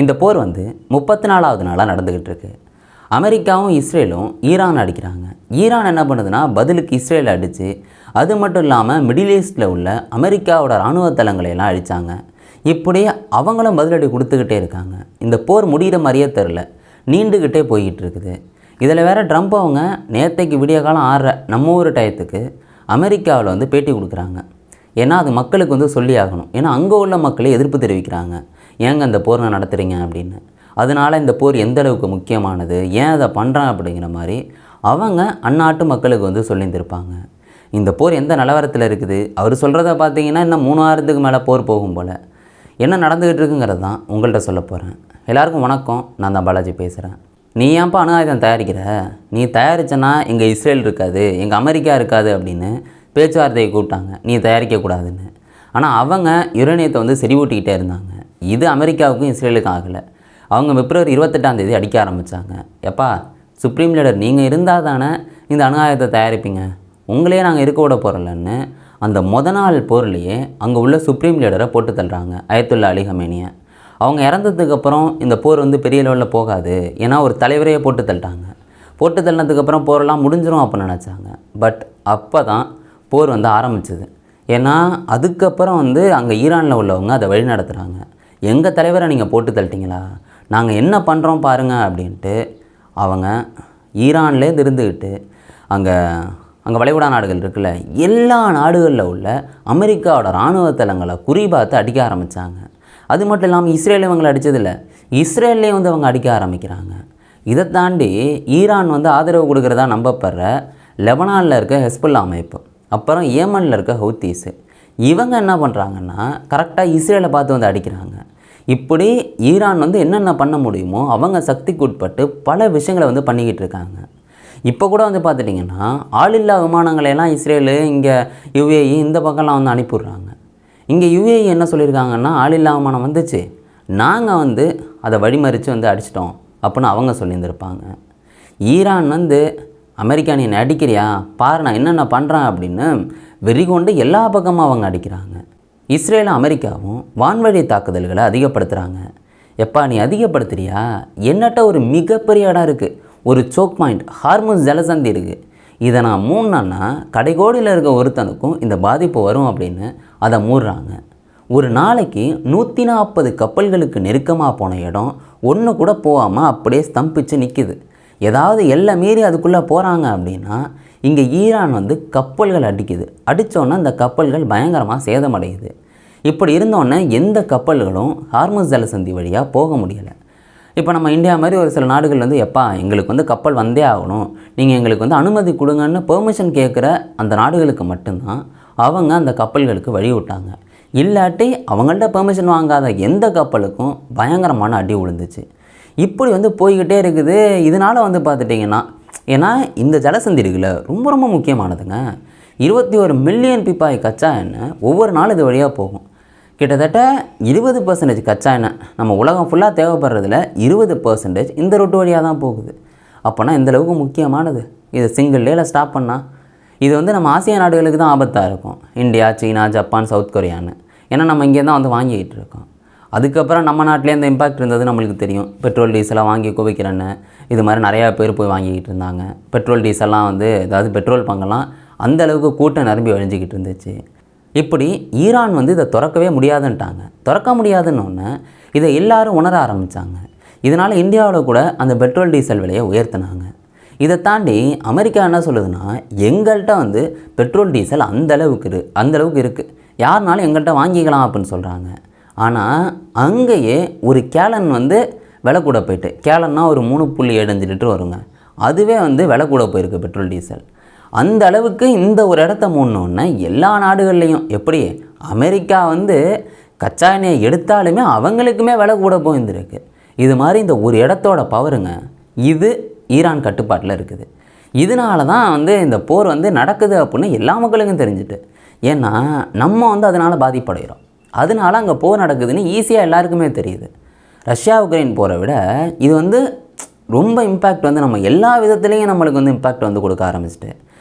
இந்த போர் 34வது நாளாக நடந்துக்கிட்டு இருக்கு. அமெரிக்காவும் இஸ்ரேலும் ஈரான் அடிக்கிறாங்க. ஈரான் என்ன பண்ணுதுன்னா பதிலுக்கு இஸ்ரேலை அடித்து, அது மட்டும் இல்லாமல் மிடில் ஈஸ்ட்டில் உள்ள அமெரிக்காவோட இராணுவ தளங்களையெல்லாம் அழித்தாங்க. இப்படியே அவங்களும் பதிலடி கொடுத்துக்கிட்டே இருக்காங்க. இந்த போர் முடிகிற மாதிரியே தெரில, நீண்டுக்கிட்டே போய்கிட்டு இருக்குது. இதில் வேறு ட்ரம்ப் அவங்க நேற்றைக்கு விடிய காலம் 6 நம்ம ஊர் டயத்துக்கு அமெரிக்காவில் பேட்டி கொடுக்குறாங்க. ஏன்னா அது மக்களுக்கு சொல்லி ஆகணும். ஏன்னா அங்கே உள்ள மக்களே எதிர்ப்பு தெரிவிக்கிறாங்க, ஏங்க அந்த போரை நடத்துகிறீங்க அப்படின்னு. அதனால் இந்த போர் எந்த அளவுக்கு முக்கியமானது, ஏன் அதை பண்ணுறான் அப்படிங்கிற மாதிரி அவங்க அந்நாட்டு மக்களுக்கு சொல்லியிருந்திருப்பாங்க. இந்த போர் எந்த நிலவரத்தில் இருக்குது, அவர் சொல்கிறத பார்த்தீங்கன்னா இன்னும் 3 வாரத்துக்கு மேலே போர் போகும் போல். என்ன நடந்துக்கிட்டு இருக்குங்கிறது தான் உங்கள்கிட்ட சொல்ல போகிறேன். எல்லாருக்கும் வணக்கம், நான் தான் பாலாஜி பேசுகிறேன். நீ ஏன்ப்பா அணு ஆயுதம் தயாரிக்கிற, நீ தயாரிச்சனா எங்கள் இஸ்ரேல் இருக்காது, எங்கள் அமெரிக்கா இருக்காது அப்படின்னு பேச்சுவார்த்தையை கூப்பிட்டாங்க, நீ தயாரிக்கக்கூடாதுன்னு. ஆனால் அவங்க யுரேனியத்தை செறிவூட்டிக்கிட்டே இருந்தாங்க. இது அமெரிக்காவுக்கும் இஸ்ரேலுக்கும் ஆகலை. அவங்க பிப்ரவரி 28 அடிக்க ஆரம்பித்தாங்க. எப்பா சுப்ரீம் லீடர் நீங்கள் இருந்தால் தானே இந்த அணு ஆயுதத்தை தயாரிப்பீங்க, உங்களையே நாங்கள் இருக்க விட போகிறோம்லன்னு அந்த நாள் போர்லேயே அங்கே உள்ள சுப்ரீம் லீடரை போட்டு தள்ளுறாங்க, அயத்துல்லா அலி ஹமேனியை. அவங்க இறந்ததுக்கப்புறம் இந்த போர் பெரிய லெவலில் போகாது, ஏன்னா ஒரு தலைவரையே போட்டு தள்ளிட்டாங்க. போட்டு தள்ளினதுக்கப்புறம் போரெல்லாம் முடிஞ்சிடும் அப்படின்னு நினச்சாங்க. பட் அப்போ தான் போர் ஆரம்பிச்சது. ஏன்னா அதுக்கப்புறம் அங்கே ஈரானில் உள்ளவங்க அதை வழி நடத்துகிறாங்க. எங்கள் தலைவரை நீங்கள் போட்டு தள்ளிட்டீங்களா, நாங்கள் என்ன பண்ணுறோம் பாருங்கள் அப்படின்ட்டு அவங்க ஈரான்லேயே இருந்துக்கிட்டு அங்கே வளைகுடா நாடுகள் இருக்குல்ல, எல்லா நாடுகளில் உள்ள அமெரிக்காவோட இராணுவ தளங்களை குறிபார்த்து அடிக்க ஆரம்பித்தாங்க. அது மட்டும் இல்லாமல் இஸ்ரேல் இவங்களை அடித்ததில்லை, இஸ்ரேல்லே அவங்க அடிக்க ஆரம்பிக்கிறாங்க. இதை தாண்டி ஈரான் ஆதரவு கொடுக்குறதா நம்பப்படுற லெபனானில் இருக்க ஹெஸ்புல்லா அமைப்பு, அப்புறம் ஏமனில் இருக்க ஹவுத்தீஸு, இவங்க என்ன பண்ணுறாங்கன்னா கரெக்டாக இஸ்ரேலை பார்த்து அடிக்கிறாங்க. இப்படி ஈரான் என்னென்ன பண்ண முடியுமோ அவங்க சக்திக்கு உட்பட்டு பல விஷயங்களை பண்ணிக்கிட்டு இருக்காங்க. இப்போ கூட பார்த்துட்டிங்கன்னா ஆளில்லா விமானங்களையெல்லாம் இஸ்ரேலு இங்கே யுஏஇ இந்த பக்கம்லாம் அனுப்பிவிட்றாங்க. இங்கே யுஏஇ என்ன சொல்லியிருக்காங்கன்னா ஆளில்லா விமானம் வந்துச்சு, நாங்கள் அதை வழிமறித்து அடிச்சிட்டோம் அப்படின்னு அவங்க சொல்லியிருந்திருப்பாங்க. ஈரான் அமெரிக்கா நீ அடிக்கிறியா பாரு நான் என்னென்ன பண்ணுறேன் அப்படின்னு வெறி கொண்டு எல்லா பக்கமும் அவங்க அடிக்கிறாங்க. இஸ்ரேலும் அமெரிக்காவும் வான்வழி தாக்குதல்களை அதிகப்படுத்துகிறாங்க. எப்பா நீ அதிகப்படுத்துறியா, என்னட்ட ஒரு மிகப்பெரிய இடம் இருக்குது, ஒரு சோக் பாயிண்ட் ஹார்முஸ் ஜலசந்தி இருக்குது, இதை நான் மூடினேன்னா கடைகோடியில் இருக்க ஒருத்தனுக்கும் இந்த பாதிப்பு வரும் அப்படின்னு அதை மூடுறாங்க. ஒரு நாளைக்கு 140 கப்பல்களுக்கு நெருக்கமாக போன இடம் ஒன்று கூட போகாமல் அப்படியே ஸ்தம்பிச்சு நிற்கிது. ஏதாவது எல்லை மீறி அதுக்குள்ளே போகிறாங்க அப்படின்னா இங்கே ஈரான் கப்பல்கள் அடிக்குது. அடித்தோன்னே அந்த கப்பல்கள் பயங்கரமாக சேதமடையுது. இப்படி இருந்தோன்னே எந்த கப்பல்களும் ஹார்முஸ் ஜலசந்தி வழியாக போக முடியலை. இப்போ நம்ம இந்தியா மாதிரி ஒரு சில நாடுகள் எப்பா எங்களுக்கு கப்பல் வந்தே ஆகணும், நீங்கள் எங்களுக்கு அனுமதி கொடுங்கன்னு பெர்மிஷன் கேட்குற அந்த நாடுகளுக்கு மட்டும்தான் அவங்க அந்த கப்பல்களுக்கு வழி விட்டாங்க. இல்லாட்டி அவங்கள்ட்ட பெர்மிஷன் வாங்காத எந்த கப்பலுக்கும் பயங்கரமான அடி விழுந்துச்சு. இப்படி போய்கிட்டே இருக்குது. இதனால் பார்த்துட்டிங்கன்னா ஏன்னா இந்த ஜலசந்தி இருக்குல்ல ரொம்ப ரொம்ப முக்கியமானதுங்க. 21 மில்லியன் பீப்பாய் கச்சா எண்ணெய் ஒவ்வொரு நாள் இது வழியாக போகும். கிட்டத்தட்ட 20% கச்சா எண்ணெய் நம்ம உலகம் ஃபுல்லாக தேவைப்படுறதுல 20% இந்த ரூட்டு வழியாக தான் போகுது. அப்போனா இந்தளவுக்கு முக்கியமானது. இதை சிங்கிள் டேயில் ஸ்டாப் பண்ணால் இது நம்ம ஆசிய நாடுகளுக்கு தான் ஆபத்தாக இருக்கும், இந்தியா, சீனா, ஜப்பான், சவுத் கொரியான்னு. ஏன்னா நம்ம இங்கே தான் வாங்கிக்கிட்டு இருக்கோம். அதுக்கப்புறம் நம்ம நாட்டிலே இந்த இம்பாக்ட் இருந்தது நம்மளுக்கு தெரியும். பெட்ரோல் டீசலாக வாங்கி குவிக்கிறேன்னு இது மாதிரி நிறையா பேர் போய் வாங்கிக்கிட்டு இருந்தாங்க. பெட்ரோல் டீசல்லாம் அதாவது பெட்ரோல் பங்கெல்லாம் அந்தளவுக்கு கூட்டம் நிரம்பி வழிஞ்சிக்கிட்டு இருந்துச்சு. இப்படி ஈரான் இதை திறக்கவே முடியாதுன்ட்டாங்க. திறக்க முடியாதுன்னொன்னே இதை எல்லாரும் உணர ஆரம்பித்தாங்க. இதனால் இந்தியாவில் கூட அந்த பெட்ரோல் டீசல் விலையை உயர்த்தினாங்க. இதை தாண்டி அமெரிக்கா என்ன சொல்லுதுன்னா எங்கள்கிட்ட பெட்ரோல் டீசல் அந்தளவுக்கு இருக்குது, யாருனாலும் எங்கள்கிட்ட வாங்கிக்கலாம் அப்படின்னு சொல்கிறாங்க. ஆனால் அங்கேயே ஒரு கேலன் விலை கூட போயிட்டு, கேலன்னா ஒரு 3.75 லிட்டர் வருங்க, அதுவே விலை கூட போயிருக்கு பெட்ரோல் டீசல். அந்த அளவுக்கு இந்த ஒரு இடத்த மூடணுன்னே எல்லா நாடுகள்லேயும் எப்படி அமெரிக்கா கச்சா எண்ணெயை எடுத்தாலுமே அவங்களுக்குமே விலை கூட போயிருந்துருக்கு. இது மாதிரி இந்த ஒரு இடத்தோட பவருங்க இது ஈரான் கட்டுப்பாட்டில் இருக்குது. இதனால தான் இந்த போர் நடக்குது அப்படின்னு எல்லா மக்களுக்கும் தெரிஞ்சுட்டு, ஏன்னா நம்ம அதனால் பாதிப்படைகிறோம். அதனால அங்கே போர் நடக்குதுன்னு ஈஸியாக எல்லாருக்குமே தெரியுது. ரஷ்யா உக்ரைன் போரை விட இது ரொம்ப இம்பேக்ட் நம்ம எல்லா விதத்துலேயும் நம்மளுக்கு இம்பேக்ட் கொடுக்க ஆரம்பிச்சிட்டு.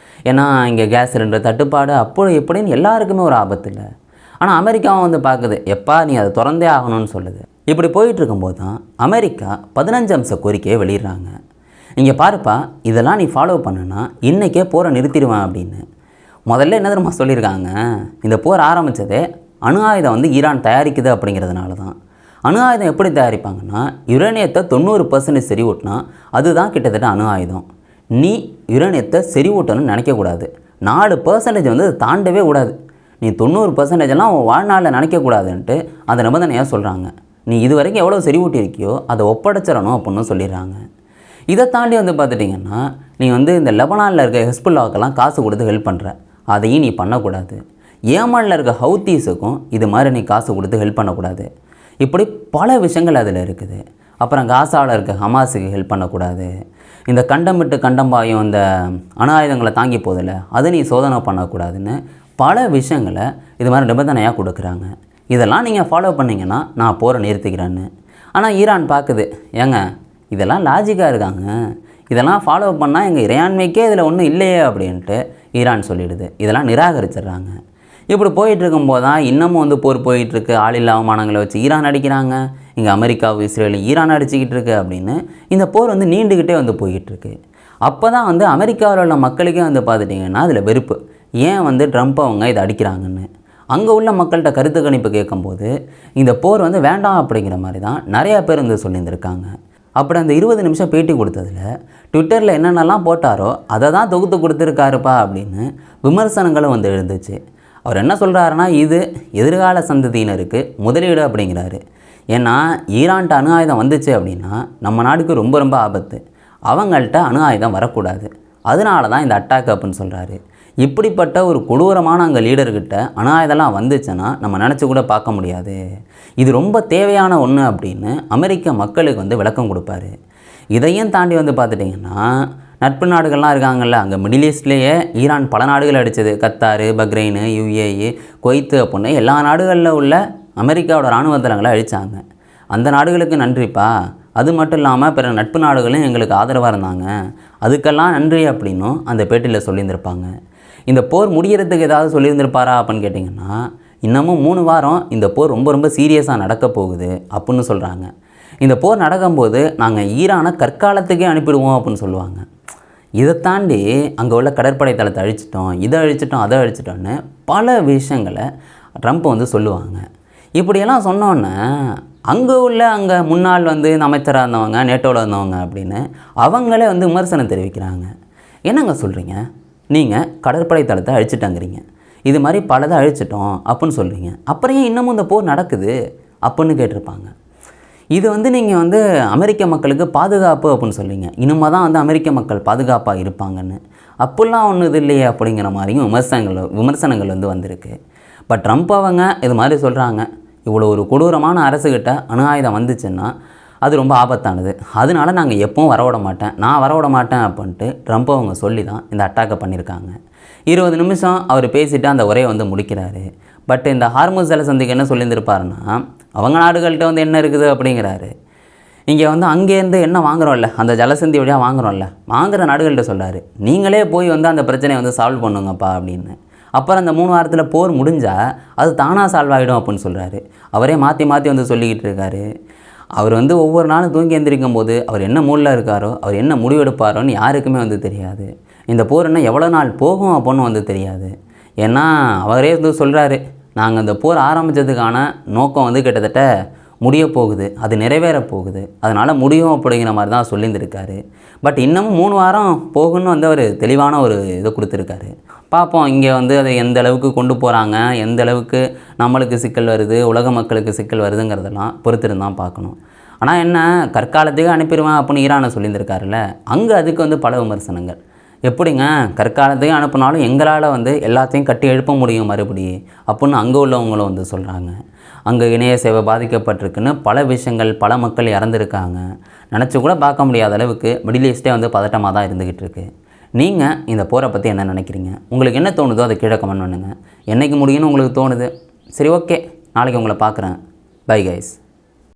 ஏன்னா இங்கே கேஸ் சிலிண்டர் தட்டுப்பாடு அப்படி எப்படின்னு எல்லாருக்குமே ஒரு ஆபத்து இல்லை. ஆனால் அமெரிக்காவும் பார்க்குது, எப்பா நீ அதை திறந்தே ஆகணும்னு சொல்லுது. இப்படி போயிட்டு இருக்கும்போது தான் அமெரிக்கா 15 அம்ச கோரிக்கையை வெளியிடுறாங்க. இங்கே பாருப்பா, இதெல்லாம் நீ ஃபாலோ பண்ணுனா இன்றைக்கே போரை நிறுத்திடுவேன் அப்படின்னு. முதல்ல என்ன தெரியுமா சொல்லியிருக்காங்க, இந்த போர் ஆரம்பித்ததே அணு ஆயுதம் வந்து ஈரான் தயாரிக்குது அப்படிங்கிறதுனால தான். அணு ஆயுதம் எப்படி தயாரிப்பாங்கன்னா, யுரேனியத்தை 90% செறிவூட்டினா அதுதான் கிட்டத்தட்ட அணு ஆயுதம். நீ யுரேனியத்தை செறிவூட்டணும்னு நினைக்கக்கூடாது. 4% வந்து அதை தாண்டவே கூடாது. நீ 90%எல்லாம் உன் வாழ்நாளில் நினைக்கக்கூடாதுன்ட்டு அந்த நிபந்தனையாக சொல்கிறாங்க. நீ இது வரைக்கும் எவ்வளோ செறிவூட்டியிருக்கியோ அதை ஒப்படைச்சிடணும் அப்படின்னு சொல்லிடுறாங்க. இதை தாண்டி வந்து பார்த்துட்டிங்கன்னா, நீ வந்து இந்த லெபனானில் இருக்க ஹெஸ்புல்லாவுக்கெல்லாம் காசு கொடுத்து ஹெல்ப் பண்ணுற, அதையும் நீ பண்ணக்கூடாது. ஏமனில் இருக்க ஹவுத்தீஸுக்கும் இது மாதிரி நீ காசு கொடுத்து ஹெல்ப் பண்ணக்கூடாது. இப்படி பல விஷயங்கள் அதில் இருக்குது. அப்புறம் காசாவில் இருக்க ஹமாஸுக்கு ஹெல்ப் பண்ணக்கூடாது. இந்த கண்டம் விட்டு கண்டம் பாயும் இந்த அணு ஆயுதங்களை தாங்கி போதில்ல, அதை நீ சோதனை பண்ணக்கூடாதுன்னு பல விஷயங்களை இது மாதிரி நிபந்தனையாக கொடுக்குறாங்க. இதெல்லாம் நீங்கள் ஃபாலோ பண்ணிங்கன்னா நான் போரை நிறுத்திக்கிறேன்னு. ஆனால் ஈரான் பார்க்குது, ஏங்க இதெல்லாம் லாஜிக்காக இருக்காங்க, இதெல்லாம் ஃபாலோ பண்ணால் எங்கள் இறையாண்மைக்கே இதில் ஒன்றும் இல்லையே அப்படின்ட்டு ஈரான் சொல்லிடுது. இதெல்லாம் நிராகரிச்சிடுறாங்க. இப்படி போயிட்டுருக்கும்போது தான் இன்னமும் வந்து போர் போயிட்டுருக்கு. ஆளில்லா அவமானங்களை வச்சு ஈரான் அடிக்கிறாங்க, இங்கே அமெரிக்காவும் இஸ்ரேலும் ஈரான் அடிச்சுக்கிட்டு இருக்கு அப்படின்னு இந்த போர் வந்து நீண்டுக்கிட்டே வந்து போய்கிட்டுருக்கு. அப்போ தான் வந்து அமெரிக்காவில் உள்ள மக்களுக்கே வந்து பார்த்துட்டிங்கன்னா அதில் வெறுப்பு, ஏன் வந்து ட்ரம்ப் அவங்க இதை அடிக்கிறாங்கன்னு. அங்கே உள்ள மக்கள்கிட்ட கருத்து கணிப்பு கேட்கும்போது இந்த போர் வந்து வேண்டாம் அப்படிங்கிற மாதிரி தான் நிறையா பேர் வந்து சொல்லியிருந்திருக்காங்க. அப்படி அந்த 20 நிமிஷம் பேட்டி கொடுத்ததில் ட்விட்டரில் என்னென்னலாம் போட்டாரோ அதை தான் தொகுத்து கொடுத்துருக்காருப்பா அப்படின்னு விமர்சனங்களும் வந்து எழுந்துச்சு. அவர் என்ன சொல்கிறாருன்னா, இது எதிர்கால சந்ததியினருக்கு முதலீடு அப்படிங்கிறாரு. ஏன்னா ஈரான்ட்ட அணு ஆயுதம் வந்துச்சு அப்படின்னா நம்ம நாடுக்கு ரொம்ப ரொம்ப ஆபத்து, அவங்கள்ட்ட அணு ஆயுதம் வரக்கூடாது, அதனால தான் இந்த அட்டாக் அப்படின்னு சொல்கிறாரு. இப்படிப்பட்ட ஒரு கொடூரமான அங்கே லீடர்கிட்ட அணு ஆயுதம்லாம் வந்துச்சுன்னா நம்ம நினச்சி கூட பார்க்க முடியாது, இது ரொம்ப தேவையான ஒன்று அப்படின்னு அமெரிக்க மக்களுக்கு வந்து விளக்கம் கொடுப்பாரு. இதையும் தாண்டி வந்து பார்த்துட்டிங்கன்னா நட்பு நாடுகள்லாம் இருக்காங்கல்ல, அங்கே மிடில் ஈஸ்ட்லேயே ஈரான் பல நாடுகள் அடித்தது, கத்தார், பக்ரைனு, யுஏஇ, குவைத்து அப்படின்னு எல்லா நாடுகளில் உள்ள அமெரிக்காவோட இராணுவ தளங்களை அழித்தாங்க. அந்த நாடுகளுக்கு நன்றிப்பா, அது மட்டும் இல்லாமல் பிற நட்பு நாடுகளும் எங்களுக்கு ஆதரவாக இருந்தாங்க, அதுக்கெல்லாம் நன்றி அப்படின்னும் அந்த பேட்டியில் சொல்லியிருந்திருப்பாங்க. இந்த போர் முடிகிறதுக்கு ஏதாவது சொல்லியிருந்திருப்பாரா அப்படின்னு கேட்டிங்கன்னா, இன்னமும் 3 வாரம் இந்த போர் ரொம்ப ரொம்ப சீரியஸாக நடக்க போகுது அப்படின்னு சொல்கிறாங்க. இந்த போர் நடக்கும்போது நாங்கள் ஈரானை கற்காலத்துக்கே அனுப்பிடுவோம் அப்படின்னு சொல்லுவாங்க. இதை தாண்டி அங்கே உள்ள கடற்படை தளத்தை அழிச்சிட்டோம், இதை அழிச்சிட்டோம், அதை அழிச்சிட்டோன்னு பல விஷயங்களை ட்ரம்ப் வந்து சொல்லுவாங்க. இப்படியெல்லாம் சொன்னோன்னே அங்கே உள்ள முன்னாள் வந்து அமைச்சராக இருந்தவங்க, நேட்டோவில் இருந்தவங்க அப்படின்னு அவங்களே வந்து விமர்சனம் தெரிவிக்கிறாங்க. என்னங்க சொல்கிறீங்க, நீங்கள் கடற்படை தளத்தை அழிச்சிட்டாங்கிறீங்க, இது மாதிரி பலதை அழிச்சிட்டோம் அப்படின்னு சொல்கிறீங்க, அப்புறம் ஏன் இன்னமும் இந்த போர் நடக்குது அப்படின்னு கேட்டிருப்பாங்க. இது வந்து நீங்கள் வந்து அமெரிக்க மக்களுக்கு பாதுகாப்பு அப்படின்னு சொல்லிங்க, இனிமே தான் வந்து அமெரிக்க மக்கள் பாதுகாப்பாக இருப்பாங்கன்னு. அப்படிலாம் ஒன்றும் இது இல்லையே அப்படிங்கிற மாதிரியும் விமர்சனங்கள் வந்து வந்திருக்கு. பட் ட்ரம்ப் அவங்க இது மாதிரி சொல்கிறாங்க, இவ்வளோ ஒரு கொடூரமான அரசுகிட்ட அணு ஆயுதம் வந்துச்சுன்னா அது ரொம்ப ஆபத்தானது, அதனால நாங்கள் எப்பவும் வரவிட மாட்டேன், நான் வரவிட மாட்டேன் அப்படின்ட்டு ட்ரம்ப் அவங்க சொல்லி தான் இந்த அட்டாக்கை பண்ணியிருக்காங்க. 20 நிமிஷம் அவர் பேசிவிட்டு அந்த உரையை வந்து முடிக்கிறாரு. பட் இந்த ஹார்முஸ் ஜலசந்திக்கு என்ன சொல்லியிருந்திருப்பாருன்னா, அவங்க நாடுகள்கிட்ட வந்து என்ன இருக்குது அப்படிங்கிறாரு. இங்கே வந்து அங்கேருந்து என்ன வாங்குகிறோம்ல, அந்த ஜலசந்தி வழியாக வாங்குகிறோம்ல, வாங்குகிற நாடுகள்கிட்ட சொல்கிறாரு, நீங்களே போய் வந்து அந்த பிரச்சனையை வந்து சால்வ் பண்ணுங்கப்பா அப்படின்னு. அப்புறம் அந்த 3 வாரத்தில் போர் முடிஞ்சால் அது தானாக சால்வ் ஆகிடும் அப்படின்னு சொல்கிறாரு. அவரே மாற்றி மாற்றி வந்து சொல்லிக்கிட்டு இருக்காரு. அவர் வந்து ஒவ்வொரு நாளும் தூங்கி எந்திரிக்கும் போது அவர் என்ன மூடில் இருக்காரோ, அவர் என்ன முடிவெடுப்பாரோன்னு யாருக்குமே வந்து தெரியாது. இந்த போர் என்ன எவ்வளோ நாள் போகும் அப்படின்னு வந்து தெரியாது. ஏன்னா அவரே வந்து சொல்கிறாரு, நாங்கள் இந்த போர் ஆரம்பித்ததுக்கான நோக்கம் வந்து கிட்டத்தட்ட முடிய போகுது, அது நிறைவேற போகுது, அதனால் முடியும் அப்படிங்கிற மாதிரி தான் சொல்லியிருந்திருக்காரு. பட் இன்னமும் 3 வாரம் போகுன்னு வந்து அவர் தெளிவான ஒரு இதை கொடுத்துருக்காரு. பார்ப்போம் இங்கே வந்து அதை எந்த அளவுக்கு கொண்டு போகிறாங்க, எந்த அளவுக்கு நம்மளுக்கு சிக்கல் வருது, உலக மக்களுக்கு சிக்கல் வருதுங்கிறதெல்லாம் பொறுத்திருந்து தான் பார்க்கணும். ஆனால் என்ன, கற்காலத்துக்கு அனுப்பிடுவேன் அப்படின்னு ஈரானை சொல்லியிருந்திருக்காருல்ல, அங்கே அதுக்கு வந்து பல விமர்சனங்கள். எப்படிங்க கற்காலத்துக்கு அனுப்புனாலும் எங்களால் வந்து எல்லாத்தையும் கட்டி எழுப்ப முடியும் மறுபடி அப்படின்னு அங்கே உள்ளவங்களும் வந்து சொல்கிறாங்க. அங்கே இணைய சேவை பாதிக்கப்பட்டிருக்குன்னு பல விஷயங்கள், பல மக்கள் இறந்துருக்காங்க, நினச்சி கூட பார்க்க முடியாத அளவுக்கு மிடில் ஈஸ்டே வந்து பதட்டமாக தான் இருந்துக்கிட்டு இருக்குது. நீங்கள் இந்த போரை பற்றி என்ன நினைக்கிறீங்க? உங்களுக்கு என்ன தோணுதோ அதை கீழே கமெண்ட் பண்ணுங்கள். என்றைக்கு முடியும்னு உங்களுக்கு தோணுது? சரி, ஓகே, நாளைக்கு உங்களை பார்க்குறேன். Bye guys.